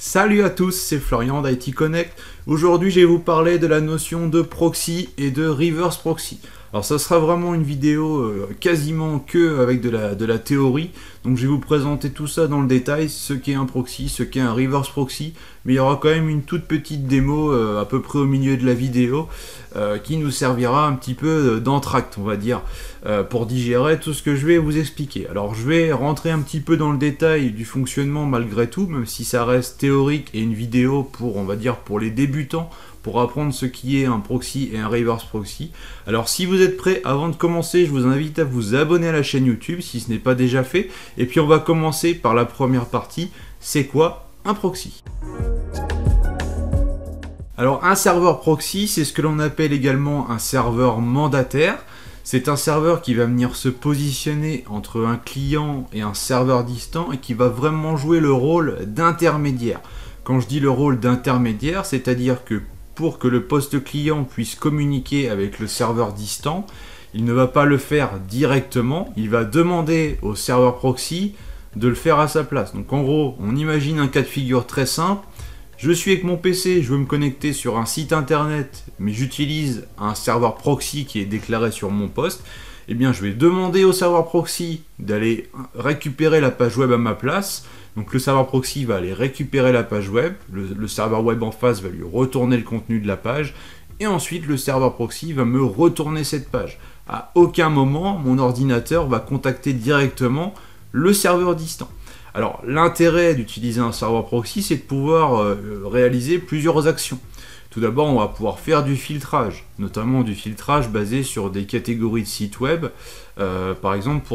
Salut à tous, c'est Florian d'IT Connect. Aujourd'hui, je vais vous parler de la notion de proxy et de reverse proxy. Alors ça sera vraiment une vidéo quasiment que avec de la théorie. Donc je vais vous présenter tout ça dans le détail, ce qu'est un proxy, ce qu'est un reverse proxy. Mais il y aura quand même une toute petite démo à peu près au milieu de la vidéo qui nous servira un petit peu d'entracte, on va dire, pour digérer tout ce que je vais vous expliquer. Alors je vais rentrer un petit peu dans le détail du fonctionnement malgré tout, même si ça reste théorique et une vidéo pour, on va dire, pour les débutants, pour apprendre ce qui est un proxy et un reverse proxy. Alors si vous êtes prêts, avant de commencer, je vous invite à vous abonner à la chaîne YouTube si ce n'est pas déjà fait. Et puis on va commencer par la première partie, c'est quoi un proxy ? Alors un serveur proxy, c'est ce que l'on appelle également un serveur mandataire. C'est un serveur qui va venir se positionner entre un client et un serveur distant et qui va vraiment jouer le rôle d'intermédiaire. Quand je dis le rôle d'intermédiaire, c'est-à-dire que pour que le poste client puisse communiquer avec le serveur distant, il ne va pas le faire directement, il va demander au serveur proxy de le faire à sa place. Donc en gros, on imagine un cas de figure très simple. Je suis avec mon PC, je veux me connecter sur un site internet, mais j'utilise un serveur proxy qui est déclaré sur mon poste. Eh bien, je vais demander au serveur proxy d'aller récupérer la page web à ma place. Donc le serveur proxy va aller récupérer la page web, le serveur web en face va lui retourner le contenu de la page, et ensuite le serveur proxy va me retourner cette page. À aucun moment, mon ordinateur va contacter directement le serveur distant. Alors l'intérêt d'utiliser un serveur proxy, c'est de pouvoir réaliser plusieurs actions. Tout d'abord, on va pouvoir faire du filtrage, notamment du filtrage basé sur des catégories de sites web, par exemple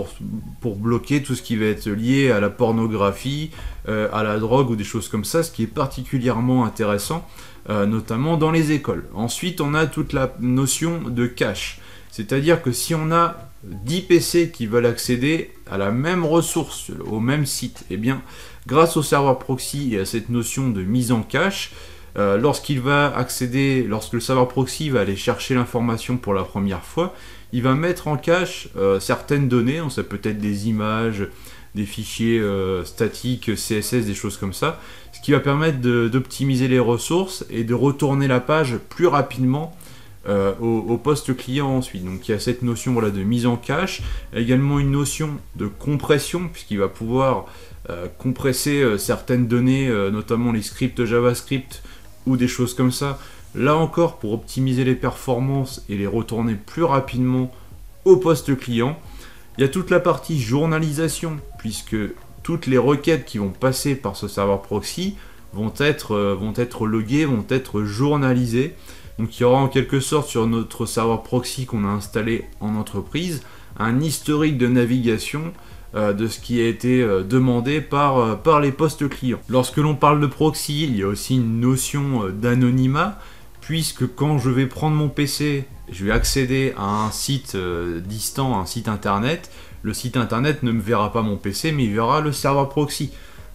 pour bloquer tout ce qui va être lié à la pornographie, à la drogue ou des choses comme ça, ce qui est particulièrement intéressant, notamment dans les écoles. Ensuite, on a toute la notion de cache, c'est-à-dire que si on a 10 PC qui veulent accéder à la même ressource, au même site, eh bien, grâce au serveur proxy et à cette notion de mise en cache, lorsque le serveur proxy va aller chercher l'information pour la première fois, il va mettre en cache certaines données, donc ça peut être des images, des fichiers statiques, CSS, des choses comme ça, ce qui va permettre d'optimiser les ressources et de retourner la page plus rapidement au poste client ensuite. Donc il y a cette notion voilà, de mise en cache, également une notion de compression, puisqu'il va pouvoir compresser certaines données, notamment les scripts JavaScript, ou des choses comme ça, là encore pour optimiser les performances et les retourner plus rapidement au poste client. Il y a toute la partie journalisation, puisque toutes les requêtes qui vont passer par ce serveur proxy vont être loguées, vont être journalisées. Donc il y aura en quelque sorte sur notre serveur proxy qu'on a installé en entreprise un historique de navigation de ce qui a été demandé par les postes clients. Lorsque l'on parle de proxy, il y a aussi une notion d'anonymat, puisque quand je vais prendre mon PC, je vais accéder à un site distant, un site internet, le site internet ne me verra pas mon PC, mais il verra le serveur proxy.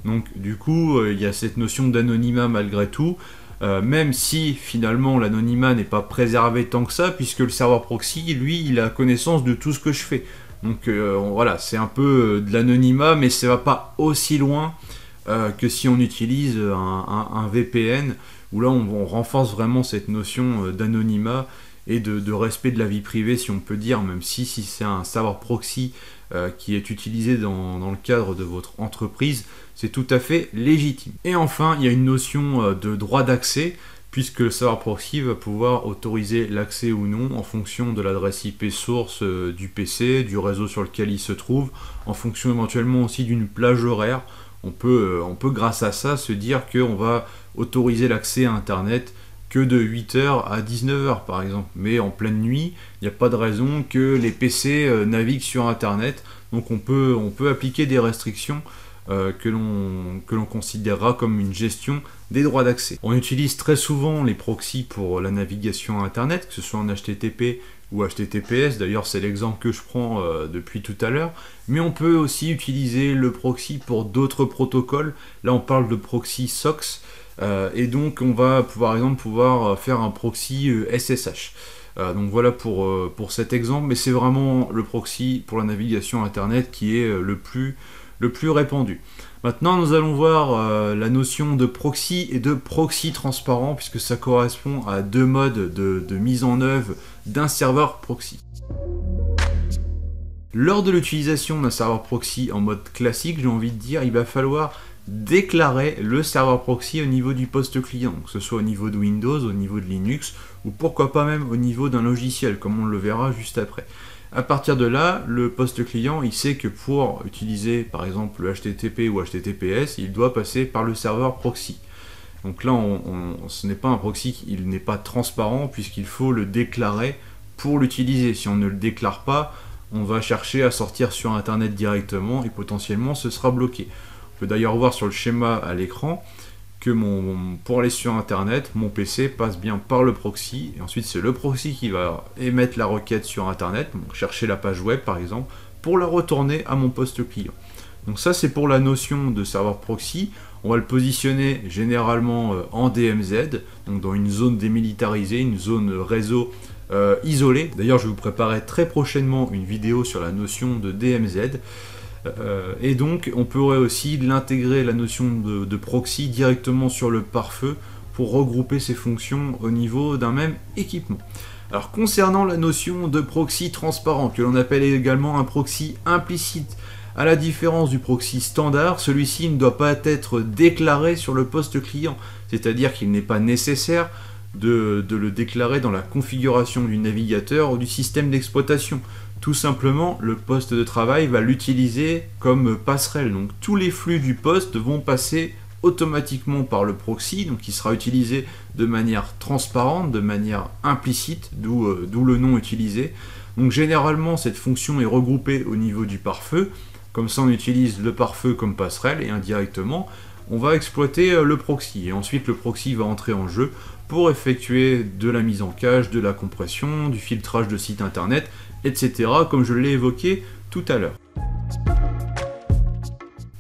Donc du coup, il y a cette notion d'anonymat malgré tout, même si finalement l'anonymat n'est pas préservé tant que ça, puisque le serveur proxy, lui, il a connaissance de tout ce que je fais. Donc voilà, c'est un peu de l'anonymat, mais ça va pas aussi loin que si on utilise un VPN, où là on renforce vraiment cette notion d'anonymat et de respect de la vie privée, si on peut dire, même si c'est un serveur proxy qui est utilisé dans le cadre de votre entreprise, c'est tout à fait légitime. Et enfin, il y a une notion de droit d'accès, puisque le serveur proxy va pouvoir autoriser l'accès ou non en fonction de l'adresse IP source du PC, du réseau sur lequel il se trouve, en fonction éventuellement aussi d'une plage horaire. On peut grâce à ça se dire qu'on va autoriser l'accès à Internet que de 8h à 19h par exemple. Mais en pleine nuit, il n'y a pas de raison que les PC naviguent sur Internet. Donc on peut appliquer des restrictions que l'on considérera comme une gestion des droits d'accès. On utilise très souvent les proxys pour la navigation Internet, que ce soit en HTTP ou HTTPS, d'ailleurs c'est l'exemple que je prends depuis tout à l'heure, mais on peut aussi utiliser le proxy pour d'autres protocoles. Là on parle de proxy SOX, et donc on va par exemple pouvoir faire un proxy SSH. Donc voilà pour cet exemple, mais c'est vraiment le proxy pour la navigation Internet qui est le plus le plus répandu. Maintenant, nous allons voir la notion de proxy et de proxy transparent, puisque ça correspond à deux modes de mise en œuvre d'un serveur proxy. Lors de l'utilisation d'un serveur proxy en mode classique, j'ai envie de dire, il va falloir déclarer le serveur proxy au niveau du poste client, que ce soit au niveau de Windows, au niveau de Linux, ou pourquoi pas même au niveau d'un logiciel, comme on le verra juste après. À partir de là, le poste client, il sait que pour utiliser par exemple le HTTP ou HTTPS, il doit passer par le serveur proxy. Donc là, ce n'est pas un proxy, il n'est pas transparent puisqu'il faut le déclarer pour l'utiliser. Si on ne le déclare pas, on va chercher à sortir sur Internet directement et potentiellement ce sera bloqué. On peut d'ailleurs voir sur le schéma à l'écran que pour aller sur Internet, mon PC passe bien par le proxy, et ensuite c'est le proxy qui va émettre la requête sur Internet, donc chercher la page web par exemple, pour la retourner à mon poste client. Donc ça c'est pour la notion de serveur proxy. On va le positionner généralement en DMZ, donc dans une zone démilitarisée, une zone réseau isolée. D'ailleurs je vais vous préparer très prochainement une vidéo sur la notion de DMZ. Et donc on pourrait aussi l'intégrer, la notion de proxy, directement sur le pare-feu pour regrouper ces fonctions au niveau d'un même équipement. Alors concernant la notion de proxy transparent, que l'on appelle également un proxy implicite, à la différence du proxy standard, celui-ci ne doit pas être déclaré sur le poste client, c'est-à-dire qu'il n'est pas nécessaire de le déclarer dans la configuration du navigateur ou du système d'exploitation. Tout simplement, le poste de travail va l'utiliser comme passerelle. Donc tous les flux du poste vont passer automatiquement par le proxy, donc il sera utilisé de manière transparente, de manière implicite, d'où le nom utilisé. Donc généralement, cette fonction est regroupée au niveau du pare-feu. Comme ça, on utilise le pare-feu comme passerelle et indirectement, on va exploiter le proxy. Et ensuite, le proxy va entrer en jeu pour effectuer de la mise en cache, de la compression, du filtrage de sites internet, etc. comme je l'ai évoqué tout à l'heure.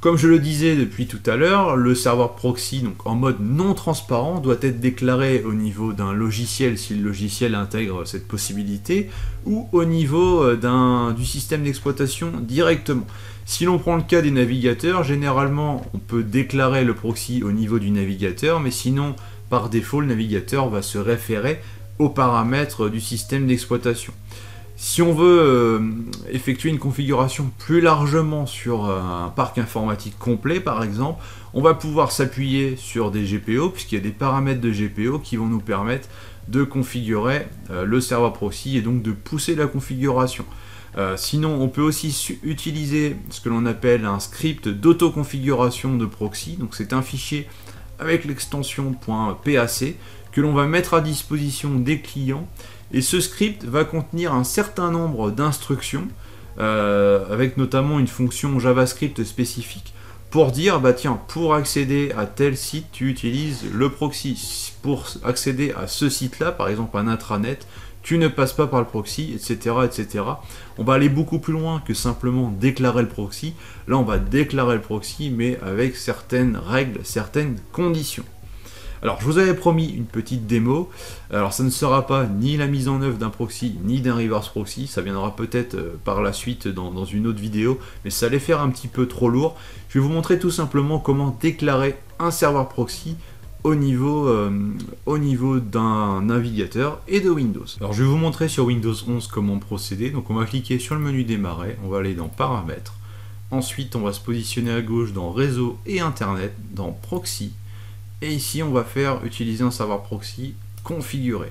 Comme je le disais depuis tout à l'heure, le serveur proxy, donc en mode non transparent, doit être déclaré au niveau d'un logiciel si le logiciel intègre cette possibilité, ou au niveau du système d'exploitation directement. Si l'on prend le cas des navigateurs, généralement on peut déclarer le proxy au niveau du navigateur, mais sinon par défaut le navigateur va se référer aux paramètres du système d'exploitation. Si on veut effectuer une configuration plus largement sur un parc informatique complet par exemple, on va pouvoir s'appuyer sur des GPO, puisqu'il y a des paramètres de GPO qui vont nous permettre de configurer le serveur proxy et donc de pousser la configuration. Sinon, on peut aussi utiliser ce que l'on appelle un script d'autoconfiguration de proxy. Donc c'est un fichier avec l'extension .pac que l'on va mettre à disposition des clients. Et ce script va contenir un certain nombre d'instructions, avec notamment une fonction JavaScript spécifique, pour dire, bah tiens, pour accéder à tel site, tu utilises le proxy. Pour accéder à ce site-là, par exemple un intranet, tu ne passes pas par le proxy, etc., etc. On va aller beaucoup plus loin que simplement déclarer le proxy. Là, on va déclarer le proxy, mais avec certaines règles, certaines conditions. Alors, je vous avais promis une petite démo. Alors, ça ne sera pas ni la mise en œuvre d'un proxy, ni d'un reverse proxy. Ça viendra peut-être par la suite dans une autre vidéo, mais ça allait faire un petit peu trop lourd. Je vais vous montrer tout simplement comment déclarer un serveur proxy au niveau d'un navigateur et de Windows. Alors, je vais vous montrer sur Windows 11 comment procéder. Donc, on va cliquer sur le menu démarrer. On va aller dans Paramètres. Ensuite, on va se positionner à gauche dans Réseau et Internet, dans Proxy. Et ici, on va faire utiliser un serveur proxy configuré.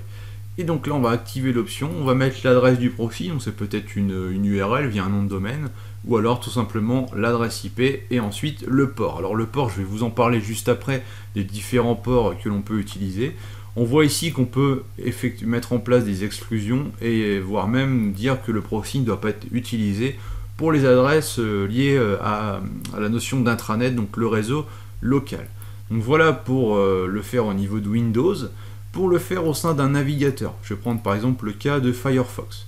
Et donc là, on va activer l'option, on va mettre l'adresse du proxy, donc c'est peut-être une URL via un nom de domaine, ou alors tout simplement l'adresse IP et ensuite le port. Alors le port, je vais vous en parler juste après des différents ports que l'on peut utiliser. On voit ici qu'on peut mettre en place des exclusions et voire même dire que le proxy ne doit pas être utilisé pour les adresses liées à la notion d'intranet, donc le réseau local. Donc voilà pour le faire au niveau de Windows. Pour le faire au sein d'un navigateur, je vais prendre par exemple le cas de Firefox.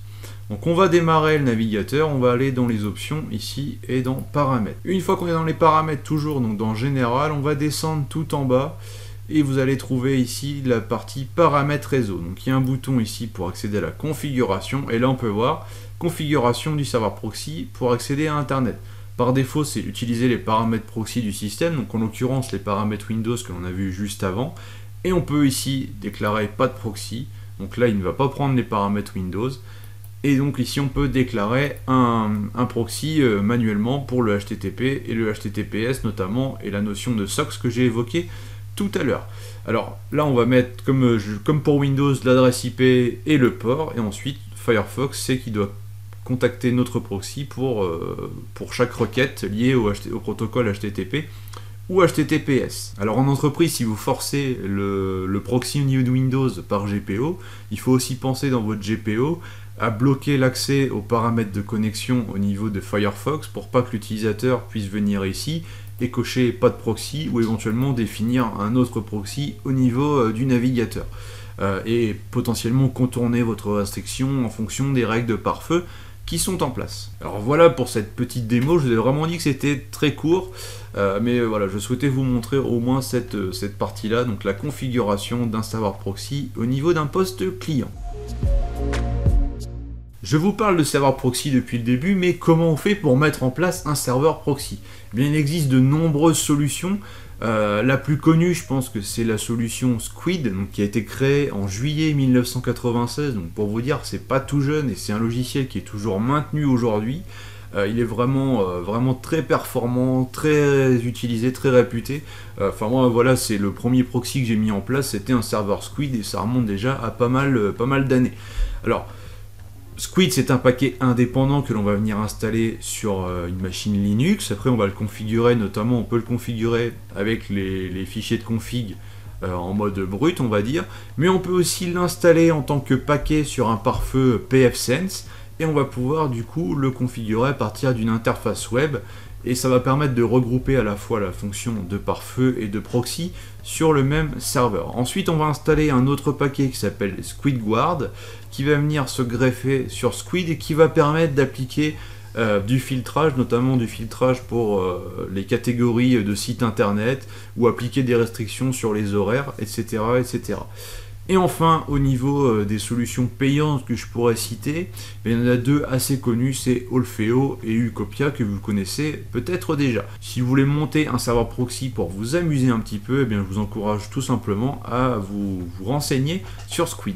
Donc on va démarrer le navigateur, on va aller dans les options ici et dans paramètres. Une fois qu'on est dans les paramètres toujours, donc dans général, on va descendre tout en bas et vous allez trouver ici la partie paramètres réseau. Donc il y a un bouton ici pour accéder à la configuration et là on peut voir configuration du serveur proxy pour accéder à Internet. Par défaut, c'est utiliser les paramètres proxy du système, donc en l'occurrence les paramètres Windows que l'on a vu juste avant. Et on peut ici déclarer pas de proxy, donc là il ne va pas prendre les paramètres Windows. Et donc ici on peut déclarer un proxy manuellement pour le HTTP et le HTTPS notamment, et la notion de SOCKS que j'ai évoquée tout à l'heure. Alors là on va mettre comme pour Windows l'adresse IP et le port, et ensuite Firefox sait qu'il doit contacter notre proxy pour chaque requête liée au protocole HTTP ou HTTPS. Alors en entreprise, si vous forcez le proxy au niveau de Windows par GPO, il faut aussi penser dans votre GPO à bloquer l'accès aux paramètres de connexion au niveau de Firefox pour pas que l'utilisateur puisse venir ici et cocher pas de proxy, ou éventuellement définir un autre proxy au niveau du navigateur. Et potentiellement contourner votre restriction en fonction des règles de pare-feu qui sont en place. Alors voilà pour cette petite démo, je vous ai vraiment dit que c'était très court, mais voilà, je souhaitais vous montrer au moins cette partie-là, donc la configuration d'un serveur proxy au niveau d'un poste client. Je vous parle de serveur proxy depuis le début, mais comment on fait pour mettre en place un serveur proxy? Eh bien, il existe de nombreuses solutions. La plus connue, je pense que c'est la solution Squid, donc, qui a été créée en juillet 1996. Donc pour vous dire, c'est pas tout jeune et c'est un logiciel qui est toujours maintenu aujourd'hui. Il est vraiment très performant, très utilisé, très réputé. Enfin moi voilà, c'est le premier proxy que j'ai mis en place, c'était un serveur Squid et ça remonte déjà à pas mal d'années. Alors Squid, c'est un paquet indépendant que l'on va venir installer sur une machine Linux. Après, on va le configurer, notamment on peut le configurer avec les fichiers de config en mode brut, on va dire. Mais on peut aussi l'installer en tant que paquet sur un pare-feu pfSense. Et on va pouvoir du coup le configurer à partir d'une interface web. Et ça va permettre de regrouper à la fois la fonction de pare-feu et de proxy sur le même serveur. Ensuite, on va installer un autre paquet qui s'appelle SquidGuard, qui va venir se greffer sur Squid et qui va permettre d'appliquer du filtrage, notamment du filtrage pour les catégories de sites internet, ou appliquer des restrictions sur les horaires, etc. etc. Et enfin, au niveau des solutions payantes que je pourrais citer, il y en a deux assez connues, c'est Olfeo et Ucopia, que vous connaissez peut-être déjà. Si vous voulez monter un serveur proxy pour vous amuser un petit peu, eh bien, je vous encourage tout simplement à vous renseigner sur Squid.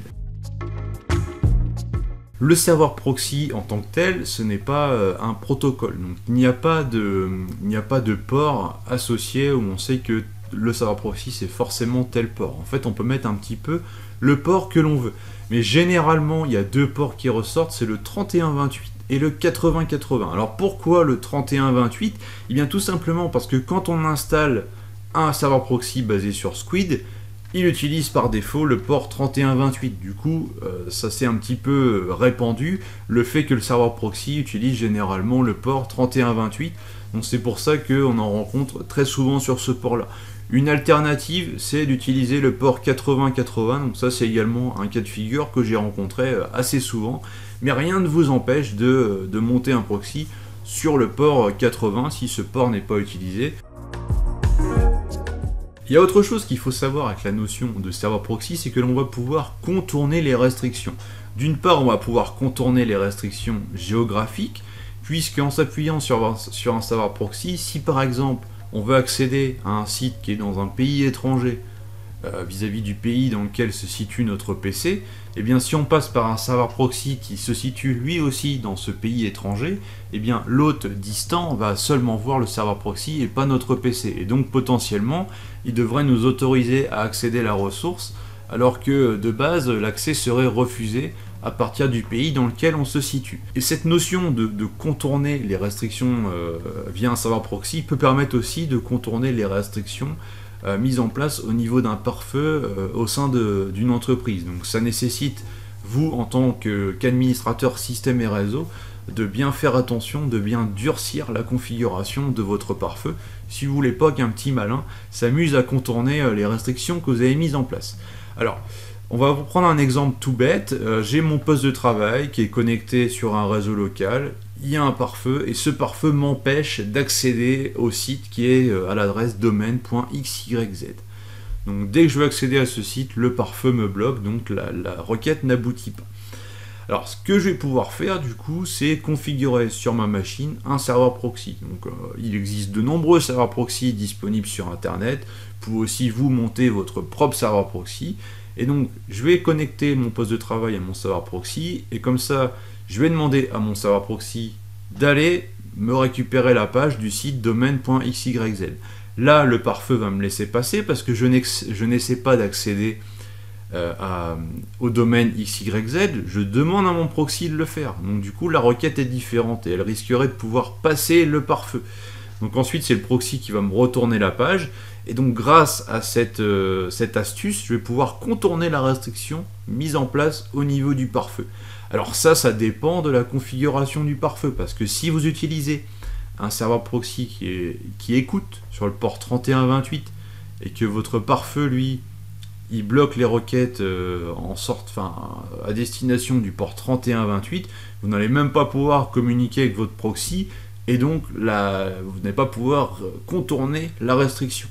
Le serveur proxy en tant que tel, ce n'est pas un protocole, donc il n'y a pas de port associé où on sait que le serveur proxy c'est forcément tel port. En fait, on peut mettre un petit peu le port que l'on veut, mais généralement il y a deux ports qui ressortent, c'est le 3128 et le 8080. Alors pourquoi le 3128? Eh bien tout simplement parce que quand on installe un serveur proxy basé sur Squid, il utilise par défaut le port 3128. Du coup, ça s'est un petit peu répandu, le fait que le serveur proxy utilise généralement le port 3128. Donc c'est pour ça qu'on en rencontre très souvent sur ce port-là. Une alternative, c'est d'utiliser le port 8080. Donc ça, c'est également un cas de figure que j'ai rencontré assez souvent. Mais rien ne vous empêche de monter un proxy sur le port 80 si ce port n'est pas utilisé. Il y a autre chose qu'il faut savoir avec la notion de serveur proxy, c'est que l'on va pouvoir contourner les restrictions. D'une part, on va pouvoir contourner les restrictions géographiques, puisqu'en s'appuyant sur un serveur proxy, si par exemple on veut accéder à un site qui est dans un pays étranger, vis-à-vis du pays dans lequel se situe notre PC, et bien si on passe par un serveur proxy qui se situe lui aussi dans ce pays étranger, et bien l'hôte distant va seulement voir le serveur proxy et pas notre PC, et donc potentiellement il devrait nous autoriser à accéder à la ressource, alors que de base l'accès serait refusé à partir du pays dans lequel on se situe. Et cette notion de contourner les restrictions via un serveur proxy peut permettre aussi de contourner les restrictions mise en place au niveau d'un pare-feu au sein d'une entreprise. Donc ça nécessite, vous en tant qu'administrateur système et réseau, de bien faire attention, de bien durcir la configuration de votre pare-feu si vous voulez pas qu'un petit malin s'amuse à contourner les restrictions que vous avez mises en place. Alors, on va vous prendre un exemple tout bête. J'ai mon poste de travail qui est connecté sur un réseau local. Il y a un pare-feu et ce pare-feu m'empêche d'accéder au site qui est à l'adresse domaine.xyz. Donc dès que je veux accéder à ce site, le pare-feu me bloque, donc la requête n'aboutit pas. Alors ce que je vais pouvoir faire du coup, c'est configurer sur ma machine un serveur proxy. Donc il existe de nombreux serveurs proxy disponibles sur internet. Vous pouvez aussi vous monter votre propre serveur proxy. Et donc je vais connecter mon poste de travail à mon serveur proxy, et comme ça je vais demander à mon serveur proxy d'aller me récupérer la page du site domaine.xyz. Là, le pare-feu va me laisser passer parce que je n'essaie pas d'accéder au domaine XYZ, je demande à mon proxy de le faire. Donc du coup, la requête est différente et elle risquerait de pouvoir passer le pare-feu. Donc ensuite, c'est le proxy qui va me retourner la page. Et donc grâce à cette astuce, je vais pouvoir contourner la restriction mise en place au niveau du pare-feu. Alors ça dépend de la configuration du pare-feu, parce que si vous utilisez un serveur proxy qui écoute sur le port 3128 et que votre pare-feu, lui, il bloque les requêtes à destination du port 3128, vous n'allez même pas pouvoir communiquer avec votre proxy, et donc vous n'allez pas pouvoir contourner la restriction.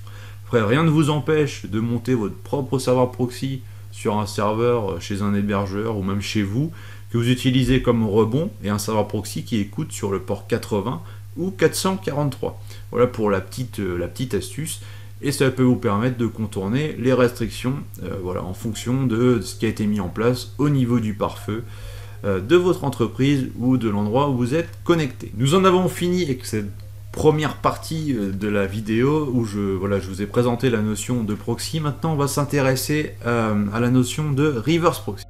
Après, rien ne vous empêche de monter votre propre serveur proxy sur un serveur chez un hébergeur ou même chez vous, que vous utilisez comme rebond, et un serveur proxy qui écoute sur le port 80 ou 443. Voilà pour la petite astuce, et ça peut vous permettre de contourner les restrictions en fonction de ce qui a été mis en place au niveau du pare-feu de votre entreprise ou de l'endroit où vous êtes connecté. Nous en avons fini avec cette première partie de la vidéo où je vous ai présenté la notion de proxy. Maintenant on va s'intéresser à la notion de reverse proxy.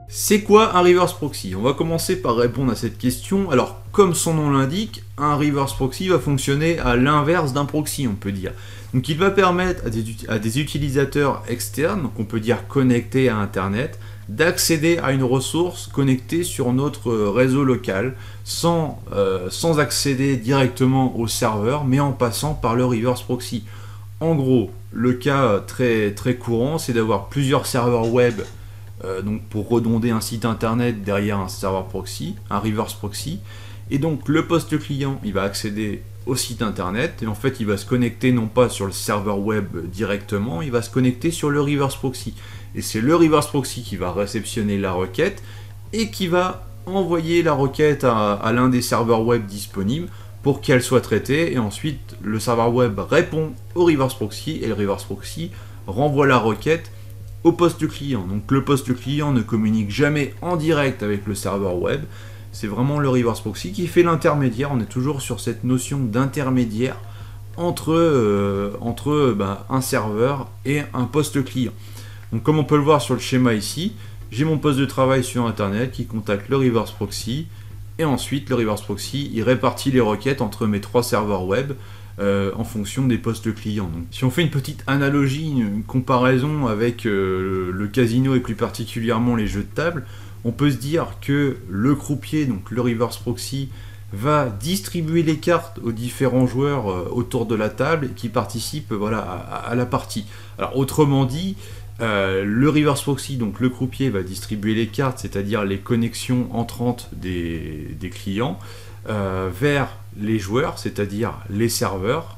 C'est quoi un reverse proxy? On va commencer par répondre à cette question. Alors, comme son nom l'indique, un reverse proxy va fonctionner à l'inverse d'un proxy, on peut dire. Donc, il va permettre à des utilisateurs externes, donc on peut dire connectés à Internet, d'accéder à une ressource connectée sur notre réseau local, sans accéder directement au serveur, mais en passant par le reverse proxy. En gros, le cas très, très courant, c'est d'avoir plusieurs serveurs web, donc pour redonder un site internet derrière un serveur proxy, un reverse proxy, et donc le poste client il va accéder au site internet, et en fait il va se connecter non pas sur le serveur web directement, il va se connecter sur le reverse proxy, et c'est le reverse proxy qui va réceptionner la requête et qui va envoyer la requête à l'un des serveurs web disponibles pour qu'elle soit traitée, et ensuite le serveur web répond au reverse proxy et le reverse proxy renvoie la requête au poste client. Donc le poste client ne communique jamais en direct avec le serveur web, c'est vraiment le reverse proxy qui fait l'intermédiaire. On est toujours sur cette notion d'intermédiaire entre un serveur et un poste client. Donc comme on peut le voir sur le schéma ici, j'ai mon poste de travail sur internet qui contacte le reverse proxy, et ensuite le reverse proxy il répartit les requêtes entre mes trois serveurs web en fonction des postes clients. Donc, si on fait une petite analogie, une comparaison avec le casino et plus particulièrement les jeux de table, on peut se dire que le croupier, donc le reverse proxy, va distribuer les cartes aux différents joueurs autour de la table qui participent à la partie. Alors autrement dit, le reverse proxy, donc le croupier, va distribuer les cartes, c'est-à-dire les connexions entrantes des clients, vers les joueurs, c'est-à-dire les serveurs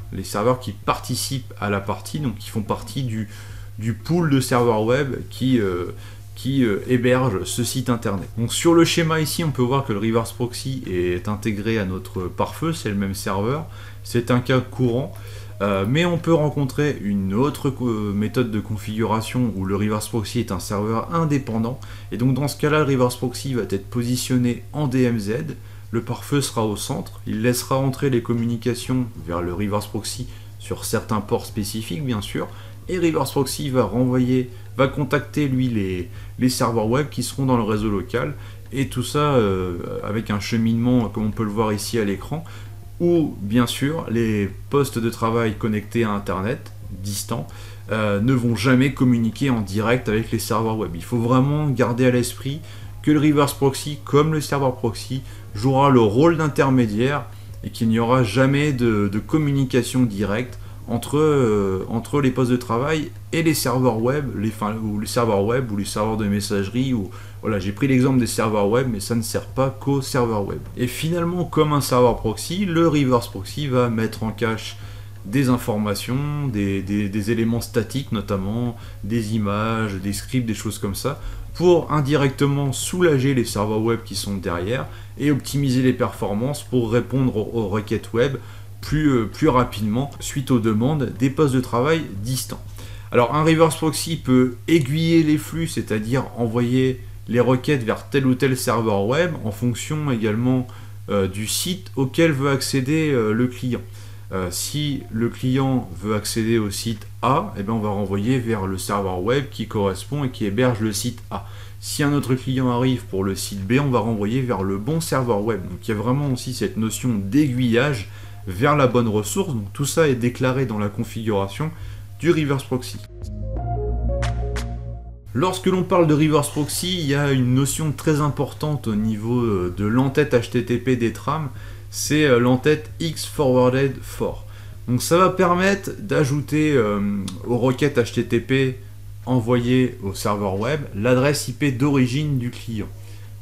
qui participent à la partie, donc qui font partie du pool de serveurs web qui héberge ce site internet. Donc sur le schéma ici, on peut voir que le reverse proxy est intégré à notre pare-feu, c'est le même serveur, c'est un cas courant, mais on peut rencontrer une autre méthode de configuration où le reverse proxy est un serveur indépendant, et donc dans ce cas-là, le reverse proxy va être positionné en DMZ, le pare-feu sera au centre, il laissera entrer les communications vers le reverse proxy sur certains ports spécifiques bien sûr, et reverse proxy va contacter lui les serveurs web qui seront dans le réseau local, et tout ça avec un cheminement comme on peut le voir ici à l'écran, où bien sûr les postes de travail connectés à internet distants ne vont jamais communiquer en direct avec les serveurs web. Il faut vraiment garder à l'esprit que le reverse proxy, comme le serveur proxy, jouera le rôle d'intermédiaire et qu'il n'y aura jamais de communication directe entre les postes de travail et les serveurs web, ou les serveurs de messagerie. Voilà, j'ai pris l'exemple des serveurs web, mais ça ne sert pas qu'aux serveurs web. Et finalement, comme un serveur proxy, le reverse proxy va mettre en cache des informations, des éléments statiques notamment, des images, des scripts, des choses comme ça, pour indirectement soulager les serveurs web qui sont derrière et optimiser les performances pour répondre aux requêtes web plus rapidement suite aux demandes des postes de travail distants. Alors un reverse proxy peut aiguiller les flux, c'est-à-dire envoyer les requêtes vers tel ou tel serveur web en fonction également du site auquel veut accéder le client. Si le client veut accéder au site A, eh bien on va renvoyer vers le serveur web qui correspond et qui héberge le site A. Si un autre client arrive pour le site B, on va renvoyer vers le bon serveur web. Donc il y a vraiment aussi cette notion d'aiguillage vers la bonne ressource. Donc tout ça est déclaré dans la configuration du reverse proxy. Lorsque l'on parle de reverse proxy, il y a une notion très importante au niveau de l'entête HTTP des trames, c'est l'entête X forwarded for. Donc ça va permettre d'ajouter aux requêtes HTTP envoyées au serveur web l'adresse IP d'origine du client.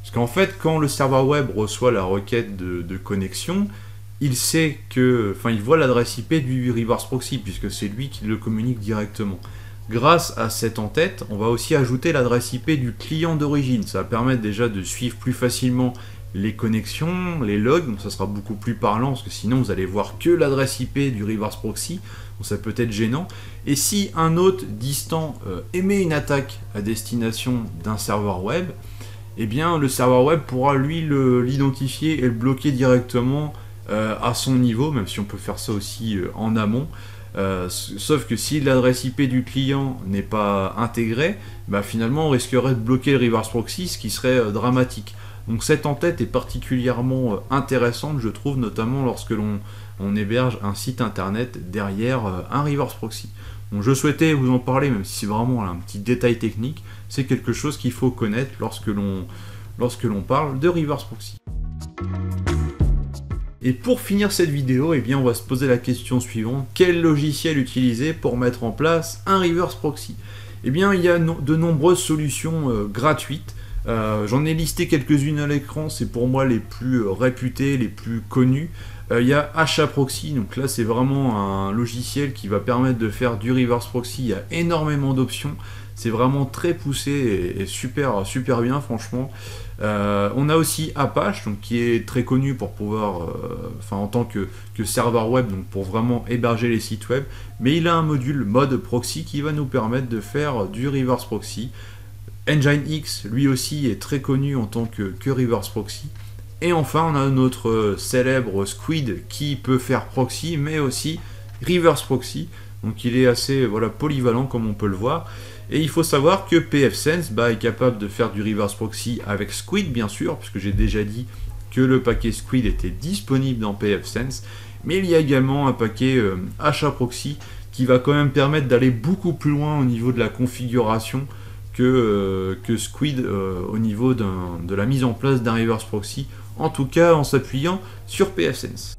Parce qu'en fait, quand le serveur web reçoit la requête de connexion, il sait que, il voit l'adresse IP du reverse proxy puisque c'est lui qui le communique directement. Grâce à cette entête, on va aussi ajouter l'adresse IP du client d'origine. Ça va permettre déjà de suivre plus facilement les connexions, les logs, donc ça sera beaucoup plus parlant parce que sinon vous allez voir que l'adresse IP du reverse proxy, donc ça peut être gênant. Et si un hôte distant émet une attaque à destination d'un serveur web, eh bien le serveur web pourra lui l'identifier et le bloquer directement à son niveau, même si on peut faire ça aussi en amont. Sauf que si l'adresse IP du client n'est pas intégrée, finalement on risquerait de bloquer le reverse proxy, ce qui serait dramatique. Donc cette entête est particulièrement intéressante, je trouve, notamment lorsque l'on héberge un site internet derrière un reverse proxy. Donc je souhaitais vous en parler, même si c'est vraiment un petit détail technique, c'est quelque chose qu'il faut connaître lorsque l'on parle de reverse proxy. Et pour finir cette vidéo, eh bien, on va se poser la question suivante. Quel logiciel utiliser pour mettre en place un reverse proxy? Eh bien, il y a de nombreuses solutions gratuites. J'en ai listé quelques-unes à l'écran, c'est pour moi les plus réputées, les plus connues. Il y a HAProxy, donc là c'est vraiment un logiciel qui va permettre de faire du reverse proxy. Il y a énormément d'options, c'est vraiment très poussé et super bien franchement. On a aussi Apache, donc, qui est très connu pour pouvoir, en tant que serveur web, donc pour vraiment héberger les sites web, mais il a un module mode proxy qui va nous permettre de faire du reverse proxy. Nginx, lui aussi, est très connu en tant que reverse proxy. Et enfin, on a notre célèbre Squid qui peut faire proxy, mais aussi reverse proxy. Donc il est assez polyvalent comme on peut le voir. Et il faut savoir que pfSense est capable de faire du reverse proxy avec Squid, bien sûr, puisque j'ai déjà dit que le paquet Squid était disponible dans pfSense. Mais il y a également un paquet HAProxy qui va quand même permettre d'aller beaucoup plus loin au niveau de la configuration que Squid au niveau de la mise en place d'un reverse proxy, en tout cas en s'appuyant sur pfSense.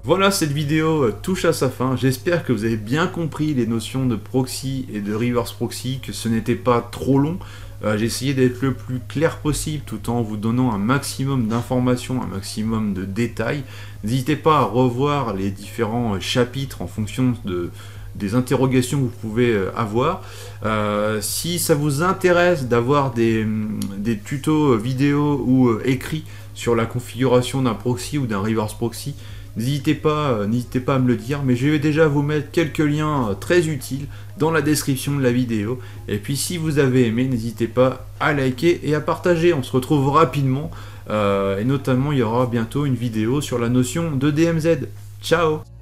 Voilà, cette vidéo touche à sa fin. J'espère que vous avez bien compris les notions de proxy et de reverse proxy, que ce n'était pas trop long. J'ai essayé d'être le plus clair possible tout en vous donnant un maximum d'informations, un maximum de détails. N'hésitez pas à revoir les différents chapitres en fonction des interrogations que vous pouvez avoir. Si ça vous intéresse d'avoir des tutos vidéo ou écrits sur la configuration d'un proxy ou d'un reverse proxy, n'hésitez pas à me le dire, mais je vais déjà vous mettre quelques liens très utiles dans la description de la vidéo. Et puis si vous avez aimé, n'hésitez pas à liker et à partager. On se retrouve rapidement, et notamment il y aura bientôt une vidéo sur la notion de DMZ. Ciao!